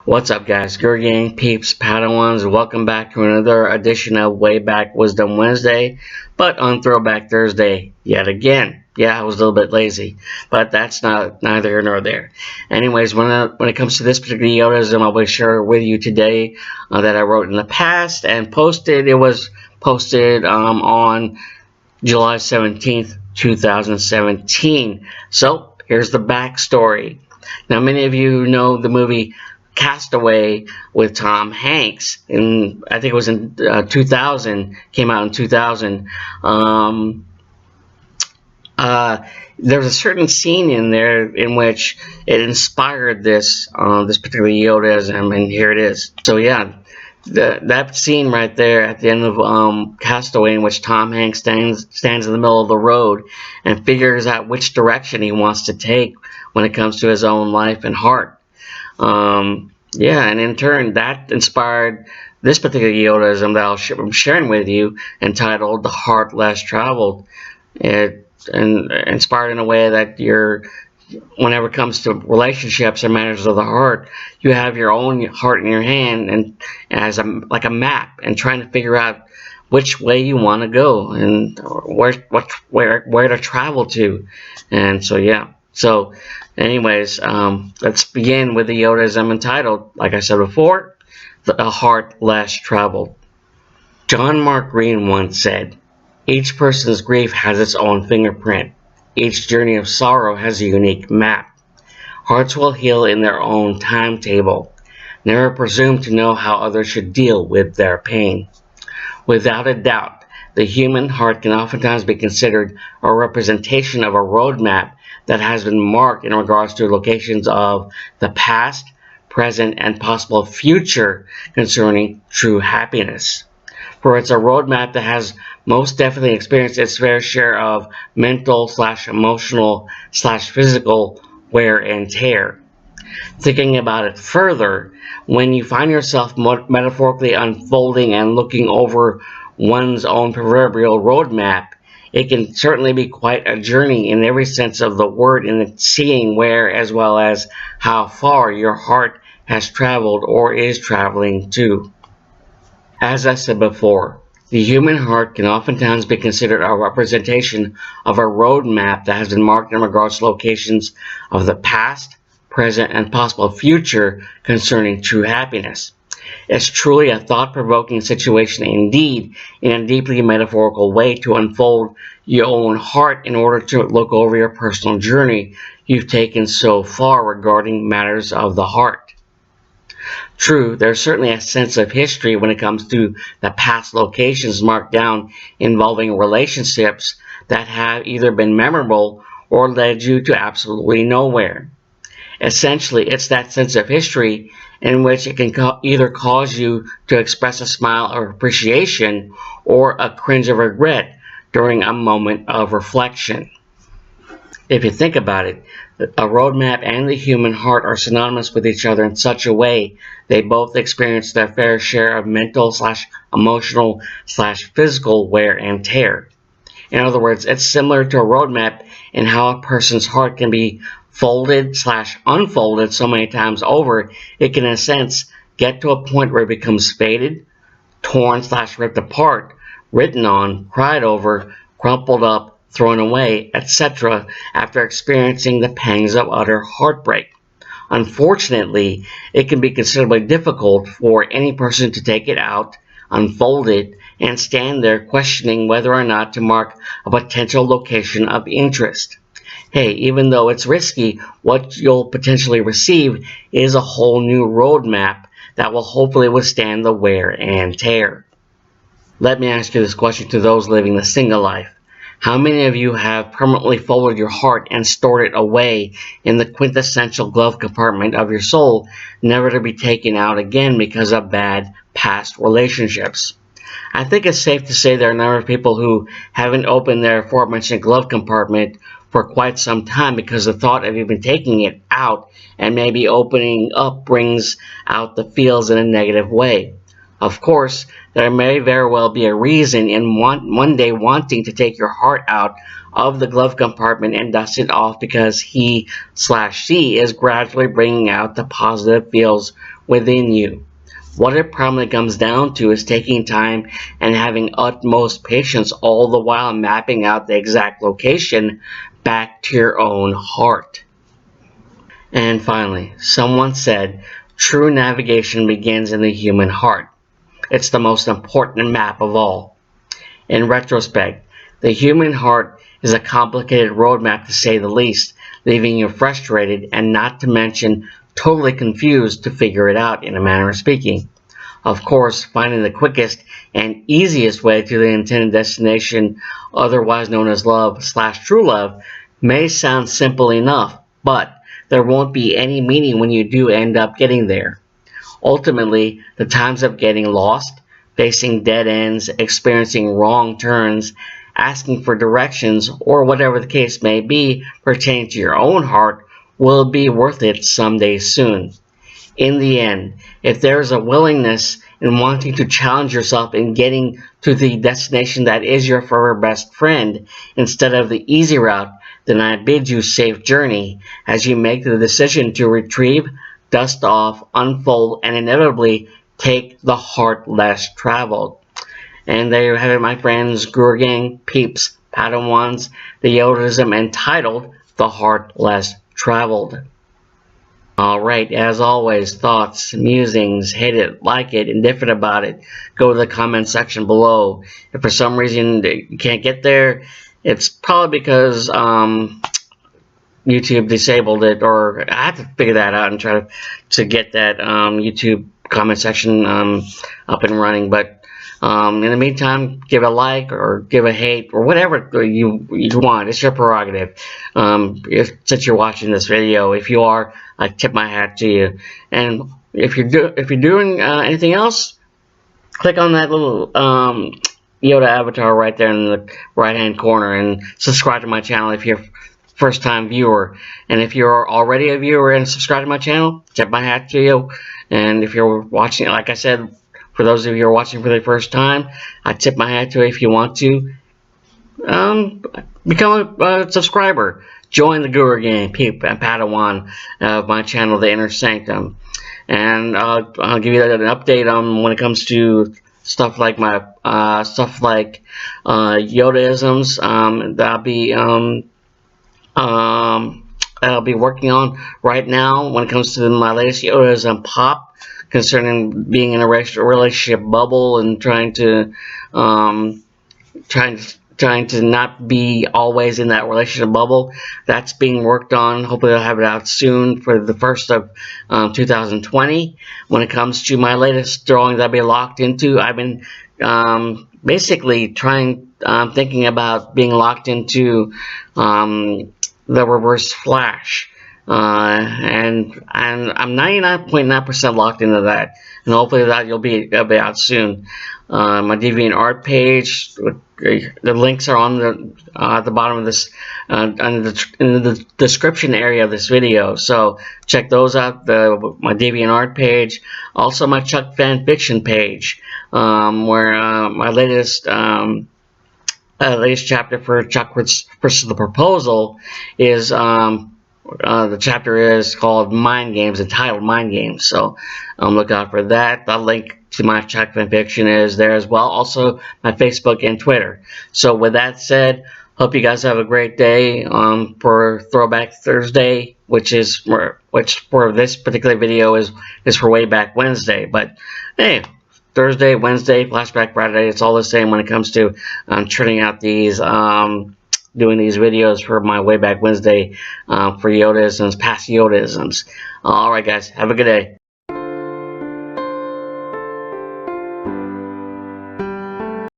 What's up, guys? Good gang, peeps, Padawans. Welcome back to another edition of Way Back Wisdom Wednesday, but on Throwback Thursday yet again. Yeah, I was a little bit lazy, but that's neither here nor there. Anyways, when it comes to this particular Yodaism, I will share with you today that I wrote in the past and posted. It was posted on July 17th, 2017. So here's the backstory. Now, many of you know the movie Castaway with Tom Hanks, and I think it was in 2000, came out in 2000. There's a certain scene in there in which it inspired this particular Yodaism, and here it is. So yeah, that scene right there at the end of Castaway, in which Tom Hanks stands in the middle of the road and figures out which direction he wants to take when it comes to his own life and heart. Yeah, and in turn, that inspired this particular Yodaism that I'm sharing with you, entitled "The Heart Less Traveled." It inspired in a way that whenever it comes to relationships or matters of the heart, you have your own heart in your hand and as like a map, and trying to figure out which way you want to go and where to travel to, and so yeah. So, anyways, let's begin with the Yodaism entitled, like I said before, "A Heart Less Traveled." John Mark Green once said, "Each person's grief has its own fingerprint. Each journey of sorrow has a unique map. Hearts will heal in their own timetable. Never presume to know how others should deal with their pain." Without a doubt, the human heart can oftentimes be considered a representation of a roadmap that has been marked in regards to locations of the past, present, and possible future concerning true happiness. For it's a roadmap that has most definitely experienced its fair share of mental/emotional/physical wear and tear. Thinking about it further, when you find yourself metaphorically unfolding and looking over one's own proverbial roadmap, it can certainly be quite a journey in every sense of the word, in seeing where as well as how far your heart has traveled or is traveling to. As I said before, the human heart can oftentimes be considered a representation of a roadmap that has been marked in regards to locations of the past, present, and possible future concerning true happiness. It's truly a thought-provoking situation indeed, in a deeply metaphorical way, to unfold your own heart in order to look over your personal journey you've taken so far regarding matters of the heart. True, there's certainly a sense of history when it comes to the past locations marked down involving relationships that have either been memorable or led you to absolutely nowhere. Essentially, it's that sense of history in which it can either cause you to express a smile of appreciation or a cringe of regret during a moment of reflection. If you think about it, a roadmap and the human heart are synonymous with each other in such a way they both experience their fair share of mental/emotional/physical wear and tear. In other words, it's similar to a roadmap in how a person's heart can be folded/unfolded so many times over, it can in a sense get to a point where it becomes faded, torn/ripped apart, written on, cried over, crumpled up, thrown away, etc., after experiencing the pangs of utter heartbreak. Unfortunately, it can be considerably difficult for any person to take it out, unfold it, and stand there questioning whether or not to mark a potential location of interest. Hey, even though it's risky, what you'll potentially receive is a whole new roadmap that will hopefully withstand the wear and tear. Let me ask you this question to those living the single life. How many of you have permanently folded your heart and stored it away in the quintessential glove compartment of your soul, never to be taken out again because of bad past relationships? I think it's safe to say there are a number of people who haven't opened their aforementioned glove compartment for quite some time because the thought of even taking it out and maybe opening up brings out the feels in a negative way. Of course, there may very well be a reason in one day wanting to take your heart out of the glove compartment and dust it off because he/she is gradually bringing out the positive feels within you. What it primarily comes down to is taking time and having utmost patience, all the while mapping out the exact location back to your own heart. And finally, someone said, true navigation begins in the human heart. It's the most important map of all. In retrospect, the human heart is a complicated roadmap to say the least, leaving you frustrated and not to mention totally confused to figure it out, in a manner of speaking. Of course, finding the quickest and easiest way to the intended destination, otherwise known as love/true love, may sound simple enough, but there won't be any meaning when you do end up getting there. Ultimately, the times of getting lost, facing dead ends, experiencing wrong turns, asking for directions, or whatever the case may be pertaining to your own heart will be worth it someday soon. In the end, if there is a willingness and wanting to challenge yourself in getting to the destination that is your forever best friend instead of the easy route, then I bid you safe journey as you make the decision to retrieve, dust off, unfold, and inevitably take the heart less traveled. And there you have it, my friends, Guru Gang, peeps, Padawans, the Yodaism entitled The Heart Less Traveled. Alright, as always, thoughts, musings, hate it, like it, indifferent about it, go to the comment section below. If for some reason you can't get there, it's probably because YouTube disabled it, or I have to figure that out and try to get that YouTube comment section up and running. But in the meantime, give a like or give a hate or whatever you want. It's your prerogative. Since you're watching this video, if you are, I tip my hat to you. And if you're doing anything else, click on that little Yoda avatar right there in the right-hand corner and subscribe to my channel if you're a first-time viewer. And if you're already a viewer and subscribe to my channel, tip my hat to you. And if you're watching, like I said, for those of you who are watching for the first time, I tip my hat to you if you want to become a subscriber. Join the Guru Gang, peep, and Padawan of my channel, The Inner Sanctum. And I'll give you an update on when it comes to stuff like my Yodaisms that I'll be working on right now when it comes to my latest Yodaism pop concerning being in a relationship bubble and trying to not be always in that relationship bubble. That's being worked on. Hopefully I'll have it out soon for the first of 2020. When it comes to my latest drawing that I'll be locked into, I've been basically thinking about being locked into the Reverse Flash. And I'm 99.9% locked into that, and hopefully that will be out soon. My DeviantArt page, the links are on at the bottom of this, in the description area of this video. So check those out. My DeviantArt page, also my Chuck fan fiction page, where my latest chapter for Chuck versus the Proposal is the chapter is called Mind Games, entitled Mind Games. So look out for that. The link to my Chuck fanfiction is there as well. Also my Facebook and Twitter. So with that said, hope you guys have a great day for Throwback Thursday, which for this particular video is for Way Back Wednesday. But hey, Thursday, Wednesday, Flashback Friday, it's all the same when it comes to turning out these doing these videos for my Way Back Wednesday for Yodaisms, past Yodaisms. Alright guys, have a good day.